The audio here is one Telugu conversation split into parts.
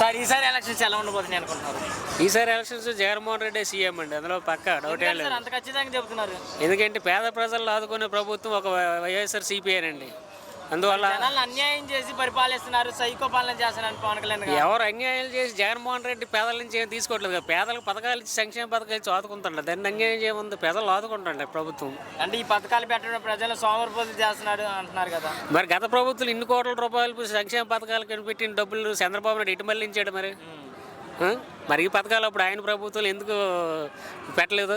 సార్ ఈసారి ఎలక్షన్స్ ఎలా ఉండబోతున్నాయి అనుకుంటున్నారు? ఈసారి ఎలక్షన్స్ జగన్మోహన్ రెడ్డి సీఎం అండి, అందులో పక్క డౌట్ ఏం లేదు. అంత ఖచ్చితంగా చెబుతున్నారు ఎందుకంటే పేద ప్రజలను ఆదుకునే ప్రభుత్వం ఒక వైఎస్ఆర్ సిపిఐనండి. అందువల్ల అన్యాయం చేసి పరిపాలిస్తున్నారు, సైకో పాలన చేస్తున్నారు పవన్ కళ్యాణ్ గారు. ఎవరు అన్యాయం చేసి జగన్మోహన్ రెడ్డి పేదల నుంచి ఏం తీసుకోవట్లేదు కదా. పేదలకు పథకాలు ఇచ్చి సంక్షేమ పథకాలు ఇచ్చి ఆదుకుంటాడు. దాన్ని అన్యాయం చేయముందు పేదలు ఆదుకుంటాండి ప్రభుత్వం. అంటే ఈ పథకాలు పెట్టడం ప్రజలు సోమరిపోతులు చేస్తున్నాడు అంటున్నారు కదా. మరి గత ప్రభుత్వం ఇన్ని కోట్ల రూపాయలు సంక్షేమ పథకాలు కనిపెట్టిన డబ్బులు చంద్రబాబు నాయుడు ఇటు మళ్ళించాడు. మరి ఈ పథకాలు అప్పుడు ఆయన ప్రభుత్వాలు ఎందుకు పెట్టలేదు?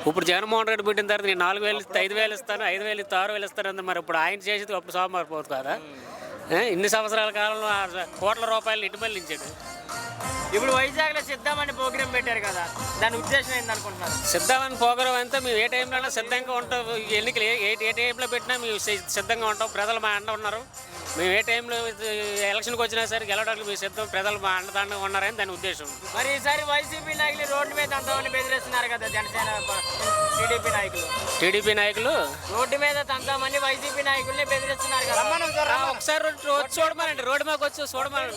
ఇప్పుడు జగన్మోహన్ రెడ్డి పెట్టిన తర్వాత నేను 4,000 ఇస్తాను, 5,000 ఇస్తాను, 5,000 ఇస్తాను, 6,000 ఇస్తాను అంది. మరి ఇప్పుడు ఆయన చేసేది అప్పుడు సోమవారిపోదు కదా. ఇన్ని సంవత్సరాల కాలంలో కోట్ల రూపాయలు ఇటు మళ్ళించాడు. ఇప్పుడు వైజాగ్లో సిద్ధమని ప్రోగ్రాం పెట్టారు కదా, దాని ఉద్దేశం ఏందనుకుంటున్నారు? సిద్ధమని ప్రోగ్రాం అంతా మేము ఏ టైంలో సిద్ధంగా ఉంటాం. ఎన్నికలు ఏ టైంలో పెట్టినా మేము సిద్ధంగా ఉంటాం. ప్రజలు మా అండ ఉన్నారు. మేము ఏ టైంలో ఎలక్షన్కి వచ్చినా సరే గెలవడానికి మేము సిద్ధం. ప్రజలు మా అండదండగా ఉన్నారని దాని ఉద్దేశం. మరి ఈసారి వైసీపీ నాయకులు రోడ్డు మీద తంతామని బెదిరిస్తున్నారు కదా జనసేన టీడీపీ నాయకులు రోడ్డు మీద తంతామని వైసీపీ నాయకుల్ని బెదిరిస్తున్నారు కదా. ఒకసారి చూడమనండి, రోడ్డు మీద వచ్చి చూడమనండి.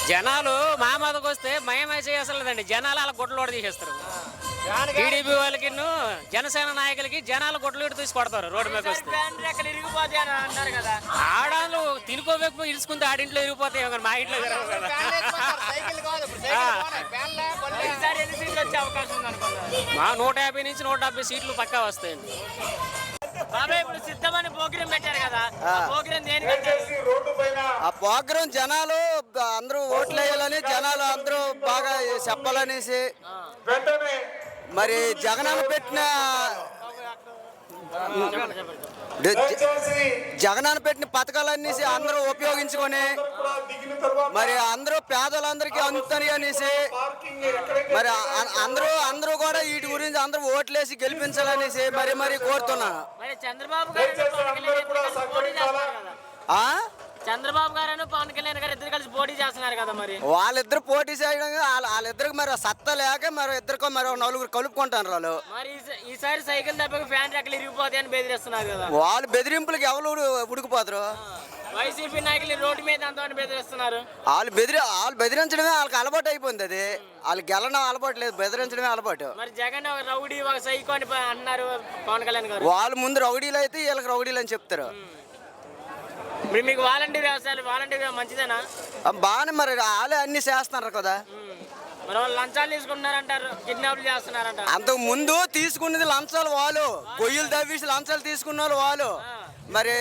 జనాలు మా మీదకి వస్తే మయమే చేయాల్సిందండి. జనాలు అలా గుడ్లు కూడా తీసేస్తారు. టీడీపీ వాళ్ళకి జనసేన నాయకులకి జనాలు గుడ్లు ఇటు తీసి కొడతారు రోడ్డు మీద వస్తే. ఆడాలు తినుకోవేపు ఇరుచుకుంటే ఆడింట్లో ఇరిగిపోతాయి కానీ మా ఇంట్లో మా 150 నుంచి 170 సీట్లు పక్కా వస్తాయండి. ఇప్పుడు సిద్ధమని ప్రోగ్రాం పెట్టారు కదా, ఆ ప్రోగ్రాం జనాలు అందరూ ఓట్లు వేయాలని జనాలు అందరూ బాగా చెప్పాలనేసి మరి జగనన్న పెట్టిన పథకాలన్నీ అందరూ ఉపయోగించుకొని మరి అందరూ పేదలందరికీ అందుతాయి అనేసి మరి అందరూ కూడా వీటి గురించి అందరూ ఓట్లేసి గెలిపించాలనేసి మరి కోరుతున్నాను. చంద్రబాబు గారు పవన్ కళ్యాణ్ గారు ఇద్దరు కలిసి పోటీ చేస్తున్నారు కదా. మరి వాళ్ళిద్దరు పోటీ చేయడం వాళ్ళిద్దరికి మరి సత్తా లేక మరి ఇద్దరికో మరి 4 కలుపుకుంటారు వాళ్ళు. మరి ఈసారి సైకిల్ దెబ్బకి ఫ్యాన్ రెక్కలు ఇరిగిపోతాయని బెదిరిస్తున్నారు కదా. వాళ్ళు బెదిరింపులకి ఎవరు ఉడికిపోతారు? వైసీపీ నాయకులు రోడ్డు మీద అంతా బెదిరిస్తున్నారు. వాళ్ళు బెదిరించడమే వాళ్ళకి అలవాటు అయిపోయింది. అది వాళ్ళు గెలడం అలవాటు లేదు, బెదిరించడమే అలవాటు. మరి జగన్ ఒక రౌడీ ఒక సైకో అని అంటున్నారు పవన్ కళ్యాణ్ గారు. వాళ్ళు ముందు రౌడీలు అయితే వీళ్ళకి రౌడీలు అని చెప్తారు. ఇప్పుడు మీకు వాలంటీర్ మంచిదేనా? బాగానే మరి వాళ్ళే అన్ని చేస్తున్నారు కదా. మరి వాళ్ళు లంచాలు తీసుకుంటున్నారంటారు, కిడ్నాప్లు చేస్తున్నారంటారు. అంతకు ముందు తీసుకున్నది లంచాలు వాళ్ళు, గొయ్యలు తవ్వేసి లంచాలు తీసుకున్న వాళ్ళు. మరి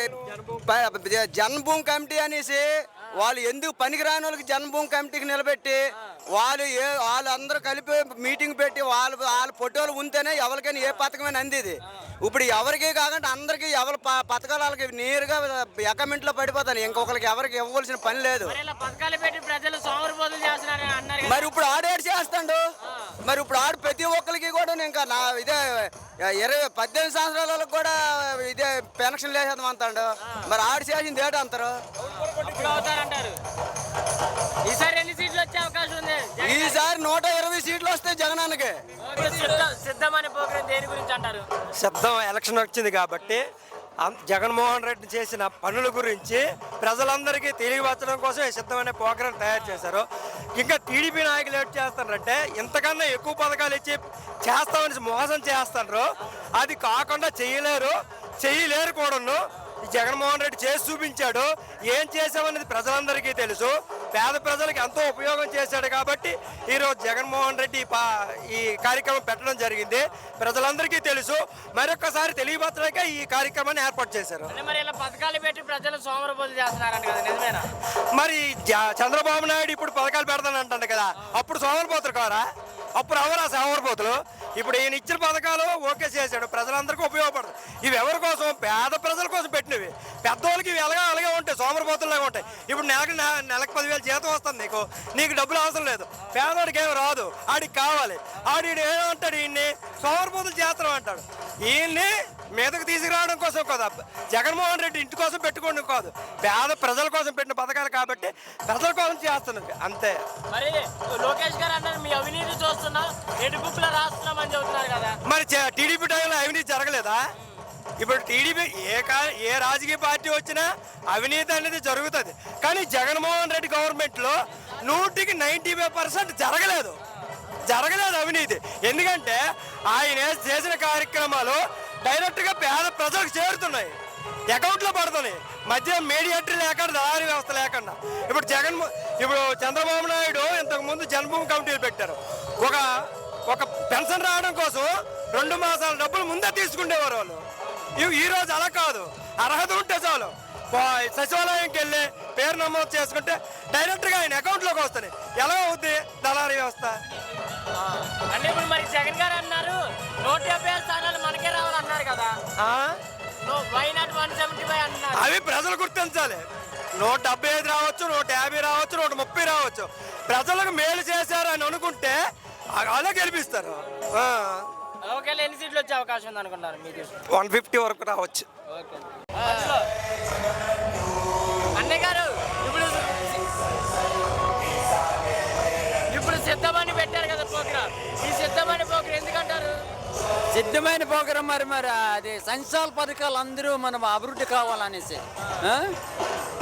జన్మభూమి కమిటీ అనేసి వాళ్ళు ఎందుకు పనికిరాని వాళ్ళకి జన్మభూమి కమిటీకి నిలబెట్టి వాళ్ళందరూ కలిపి మీటింగ్ పెట్టి వాళ్ళ ఫోటోలు ఉంటేనే ఎవరికైనా ఏ పథకమైనా అందేది. ఇప్పుడు ఎవరికి కాకుండా అందరికి ఎవరి పథకాలు వాళ్ళకి నేరుగా అకౌంట్లో పడిపోతాను. ఇంకొకరికి ఎవరికి ఇవ్వాల్సిన పని లేదు. మరి ఇప్పుడు ఆడేడు చేస్తాడు. మరి ఇప్పుడు ఆడు ప్రతి ఒక్కరికి కూడా ఇంకా ఇదే 18 సంవత్సరాల వాళ్ళకి కూడా ఇదే పెన్షన్ లేసేద్దాం అంటాడు. మరి ఆడు చేసింది ఏడు అంటారు. ఈసారి ఎన్ని సీట్లు వచ్చే అవకాశం ఉంది? ఈసారి 120 సీట్లు వస్తాయి జగనానికి. సిద్ధమని ప్రోగ్రాం దేని గురించి అంటారు? సిద్ధం ఎలక్షన్ వచ్చింది కాబట్టి జగన్మోహన్ రెడ్డి చేసిన పనుల గురించి ప్రజలందరికీ తెలియపరచడం కోసం ఈ సిద్ధమనే ప్రోగ్రాం తయారు చేశారు. ఇంకా టీడీపీ నాయకులు ఏం చేస్తారంటే ఇంతకన్నా ఎక్కువ పథకాలు ఇచ్చి చేస్తామని మోసం చేస్తారు. అది కాకుండా చేయలేరు కూడాను. జగన్మోహన్ రెడ్డి చేసి చూపించాడు. ఏం చేసామనేది ప్రజలందరికీ తెలుసు. పేద ప్రజలకు ఎంతో ఉపయోగం చేశాడు కాబట్టి ఈరోజు జగన్మోహన్ రెడ్డి ఈ కార్యక్రమం పెట్టడం జరిగింది. ప్రజలందరికీ తెలుసు. మరొకసారి తెలియపరచడానికే ఈ కార్యక్రమాన్ని ఏర్పాటు చేశారు. మరి చంద్రబాబు నాయుడు ఇప్పుడు పథకాలు పెడతానంటాడు కదా, అప్పుడు సోమరిపోతులు కారా? అప్పుడు ఎవరా సోమరిపోతులు? ఇప్పుడు ఈయన ఇచ్చిన పథకాలు ఓకే చేశాడు, ప్రజలందరికీ ఉపయోగపడదు. ఇవి ఎవరి కోసం? పేద ప్రజల కోసం పెట్టినవి. పెద్దవాళ్ళకి ఇవి అలాగే ఉంటాయి, సోమరిపోతుల్లాగా ఉంటాయి. ఇప్పుడు నెలకు 10,000 జీతం వస్తుంది నీకు డబ్బులు అవసరం లేదు. పేదవాడికి ఏమి రాదు, ఆడికి కావాలి. ఆడిడు ఏమంటాడు? ఈయన్ని సోమరిపోతులు చేస్తున్నాం అంటాడు. ఈయన్ని మీదకు తీసుకురావడం కోసం కదా జగన్మోహన్ రెడ్డి ఇంటి కోసం పెట్టుకోవడం కాదు, పేద ప్రజల కోసం పెట్టిన పథకాలు కాబట్టి ప్రజల కోసం చేస్తున్నది అంతే. మరి లోకేష్ గారు అన్నారు మీ అవినీతి చూస్తున్నా, ఎటు బుక్లో రాస్తున్నామని చెబుతున్నారు కదా. మరి టీడీపీ టైంలో అవినీతి జరగలేదా? ఇప్పుడు టీడీపీ ఏ రాజకీయ పార్టీ వచ్చినా అవినీతి అనేది జరుగుతుంది. కానీ జగన్మోహన్ రెడ్డి గవర్నమెంట్లో 100కి 95% జరగలేదు అవినీతి. ఎందుకంటే ఆయన చేసిన కార్యక్రమాలు డైరెక్ట్గా పేద ప్రజలకు చేరుతున్నాయి, అకౌంట్లో పడుతున్నాయి. మధ్య మీడియేటర్ లేకుండా, దళారీ వ్యవస్థ లేకుండా. ఇప్పుడు చంద్రబాబు నాయుడు ఇంతకుముందు జన్మభూమి కమిటీలు పెట్టారు. ఒక పెన్షన్ రావడం కోసం 2 మాసాల డబ్బులు ముందే తీసుకునేవారు వాళ్ళు. ఈ రోజు అలా కాదు, అర్హత ఉంటే చాలు సచివాలయంకి వెళ్ళి పేరు నమోదు చేసుకుంటే డైరెక్ట్గా ఆయన అకౌంట్లోకి వస్తుంది. ఎలా అవుద్ది దళారీ వ్యవస్థ? అంటే ఇప్పుడు మరి జగన్ గారు అన్నారు 175 స్థానాలు మనకే రావాలన్నారు కదా, వై నాట్ 175 అన్నారు. అవి ప్రజలు గుర్తించాలి. 175 రావచ్చు, 150 రావచ్చు, 130 రావచ్చు. ప్రజలకు మేలు చేశారు అని అనుకుంటే అలా గెలిపిస్తారు. ఒకవేళ ఎన్ని సీట్లు వచ్చే అవకాశం ఉంది అనుకున్నారు మీరు? 150 వరకు రావచ్చు. అన్నయ్య గారు ఇప్పుడు సిద్ధమని పెట్టారు కదా ప్రోగ్రామ్, ఈ సిద్ధమని ప్రోగ్రామ్ ఎందుకంటారు? సిద్ధమైన ప్రోగ్రాం మరి అది సంక్షేమ పథకాలు అందరూ మనం అభివృద్ధి కావాలనేసి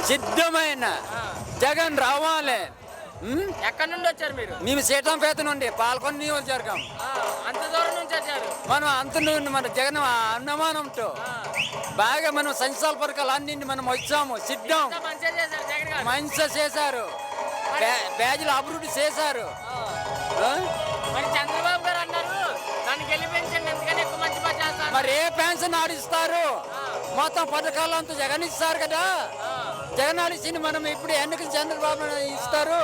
సిద్ధమైన జగన్ రావాలి. ఎక్కడి నుండి వచ్చారు మీరు? మేము సీతంపేట నుండి పాల్గొని నియోజకవర్గం. అంత దూరం నుంచి వచ్చారు. మనం అంత నుండి మన జగన్ అనుమానంతో బాగా మనం సంక్షేమ పథకాలు అన్ని మనం వచ్చాము. సిద్ధం మంచిగా చేశారు జగన్ గారు, మంచిగా చేశారు, పేదలు అభివృద్ధి చేశారు. మరి చంద్రబాబు గారు అన్నారు దాన్ని గెలిపించండి ఎందుకని ఎక్కువ మంచి పని చేస్తారు. మరి ఏ పెన్షన్ ఆడిస్తారు? మొత్తం పథకాలు అంతా జగన్ ఇస్తారు కదా. జగన్ ఆడిచ్చింది మనం ఇప్పుడు ఎన్నిక చంద్రబాబు ఇస్తారు.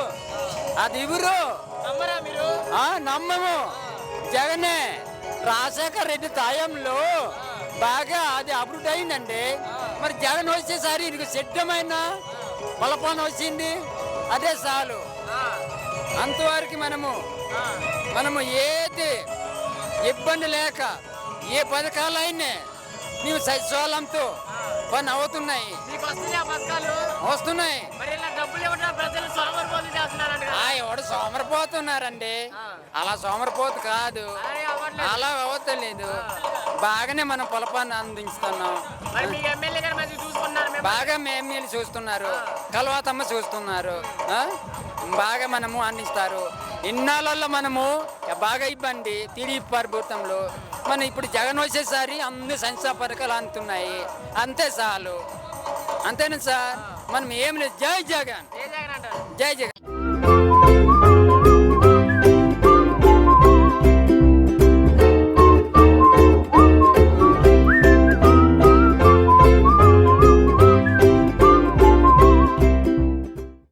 అది ఇవ్వరు. నమ్మరా మీరు? నమ్మము. జగనే రాజశేఖర్ రెడ్డి తాయంలో బాగా అది అభివృద్ధి అయిందండి. మరి జగన్ వచ్చేసరి ఇది సిద్ధమైన బలపాన వచ్చింది, అదే చాలు. అంతవరకు మనము ఏది ఇబ్బంది లేక ఏ పథకాలైనా మేము సచివాలయంతో పని అవుతున్నాయి, మీకు వస్తున్నాయి ఆ పథకాలు? వస్తున్నాయి. మరి ఇలా డబ్బులు ఇవ్వడం ప్రజలు సోమరిపోతులు చేస్తున్నారంట. ఎవడు సోమరిపోతున్నారండి, అలా సోమరిపోతు కాదు, అలా అవ్వట్లేదు. బాగానే మనం పొలపాన్ని అందిస్తున్నాం. మరి మీ ఎమ్మెల్యే గారు మంచిగా చూసుకున్నారు మేము? బాగా మేమేలు చూస్తున్నారు, కలవాతమ్మ చూస్తున్నారు, బాగా మనము అందిస్తారు. ఇన్నాళ్ళల్లో మనము బాగా ఇబ్బంది టీడీపీ ప్రభుత్వంలో మనం ఇప్పుడు జగన్ వచ్చేసరి అన్ని సంక్షేమ పథకాలు అందుతున్నాయి. అంతే చాలు. అంతేనా సార్? మనం ఏం లేదు. జై జగన్, ఏ జగన్ అంటారు? జై జగన్.